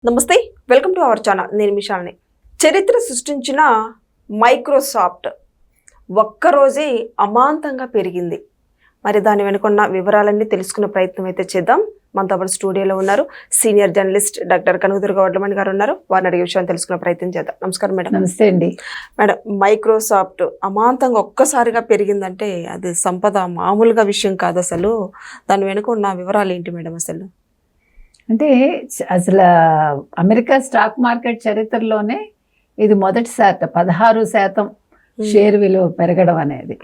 నమస్తే, welcome to our channel. నేను మిషాల్ని. చరిత్ర సృష్టించిన మైక్రోసాఫ్ట్ ఒక్కరోజే అమాంతంగా పెరిగింది. మరి దాని వెనుకున్న వివరాలన్నీ తెలుసుకునే ప్రయత్నం అయితే చేద్దాం. మనతో పాటు స్టూడియోలో ఉన్నారు senior journalist doctor Kanakadurga Vadlamani గారు ఉన్నారు. వారిని అడిగే విషయాన్ని తెలుసుకునే ప్రయత్నం చేద్దాం. నమస్కారం మేడం. నమస్తే అండి మేడం, మైక్రోసాఫ్ట్ అమాంతంగా ఒక్కసారిగా పెరిగిందంటే అది సంపద మామూలుగా విషయం కాదు. అసలు దాని వెనుక ఉన్న వివరాలు ఏంటి మేడం? అంటే అసలు అమెరికా స్టాక్ మార్కెట్ చరిత్రలోనే ఇది మొదటిసారి 16% షేర్ విలువ పెరగడం అనేది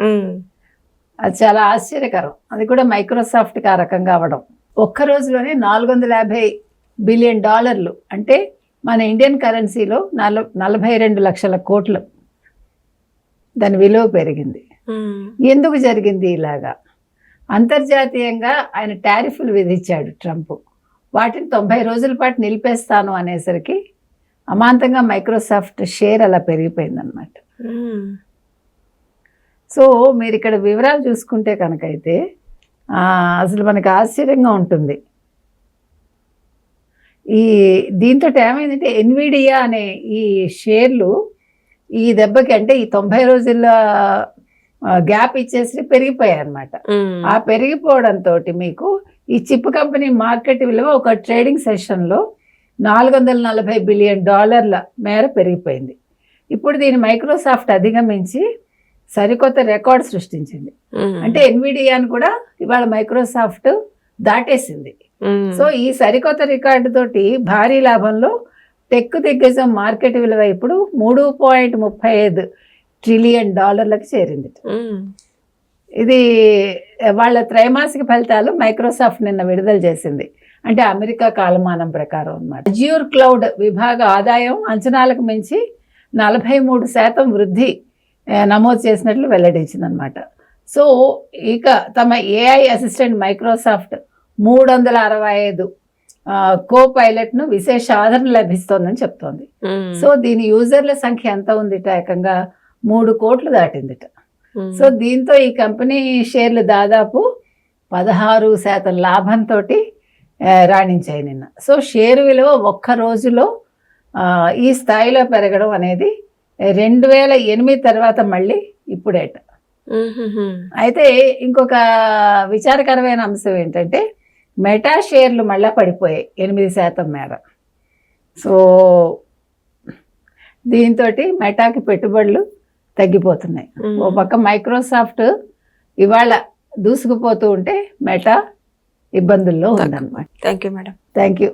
అది చాలా ఆశ్చర్యకరం. అది కూడా మైక్రోసాఫ్ట్కి ఆ రకంగా అవ్వడం. ఒక్క రోజులోనే $450 బిలియన్, అంటే మన ఇండియన్ కరెన్సీలో 42 లక్షల కోట్లు దాని విలువ పెరిగింది. ఎందుకు జరిగింది ఇలాగా? అంతర్జాతీయంగా ఆయన టారిఫ్లు విధించాడు ట్రంప్. వాటిని 90 రోజుల పాటు నిలిపేస్తాను అనేసరికి అమాంతంగా మైక్రోసాఫ్ట్ షేర్ అలా పెరిగిపోయిందనమాట. సో మీరు ఇక్కడ వివరాలు చూసుకుంటే కనుకైతే అసలు మనకు ఆశ్చర్యంగా ఉంటుంది. దీంతో ఏమైందంటే ఎన్విడియా అనే ఈ షేర్లు ఈ దెబ్బకి, అంటే ఈ 90 రోజుల గ్యాప్ ఇచ్చేసి పెరిగిపోయాయి అనమాట. ఆ పెరిగిపోవడంతో మీకు ఈ చిప్ కంపెనీ మార్కెట్ విలువ ఒక ట్రేడింగ్ సెషన్లో $440 బిలియన్ మేర పెరిగిపోయింది. ఇప్పుడు దీన్ని మైక్రోసాఫ్ట్ అధిగమించి సరికొత్త రికార్డ్ సృష్టించింది. అంటే ఎన్విడియాను కూడా ఇవాళ మైక్రోసాఫ్ట్ దాటేసింది. సో ఈ సరికొత్త రికార్డు తోటి భారీ లాభంలో టెక్ దిగ్గజం మార్కెట్ విలువ ఇప్పుడు $3.35 ట్రిలియన్ చేరింది. ఇది వాళ్ళ త్రైమాసిక ఫలితాలు మైక్రోసాఫ్ట్ నిన్న విడుదల చేసింది. అంటే అమెరికా కాలమానం ప్రకారం అన్నమాట. అజ్యూర్ క్లౌడ్ విభాగ ఆదాయం అంచనాలకు మించి 43% వృద్ధి నమోదు చేసినట్లు వెల్లడించింది అనమాట. సో ఇక తమ ఏఐ అసిస్టెంట్ మైక్రోసాఫ్ట్ 365 కో పైలట్ను విశేష ఆదరణ లభిస్తోందని చెప్తోంది. సో దీని యూజర్ల సంఖ్య ఎంత ఉందిట? ఏకంగా 3 కోట్లు దాటిందిట. సో దీంతో ఈ కంపెనీ షేర్లు దాదాపు 16% లాభంతో రాణించాయి నిన్న. సో షేరు విలువ ఒక్క రోజులో ఈ స్థాయిలో పెరగడం అనేది 2008 తర్వాత మళ్ళీ ఇప్పుడేట. అయితే ఇంకొక విచారకరమైన అంశం ఏంటంటే మెటా షేర్లు మళ్ళీ పడిపోయాయి 8% మేర. సో దీంతో మెటాకి పెట్టుబడులు తగ్గిపోతున్నాయి. ఓ పక్క మైక్రోసాఫ్ట్ ఇవాళ దూసుకుపోతూ ఉంటే మెటా ఇబ్బందుల్లో ఉందన్నమాట. Thank you madam. Thank you.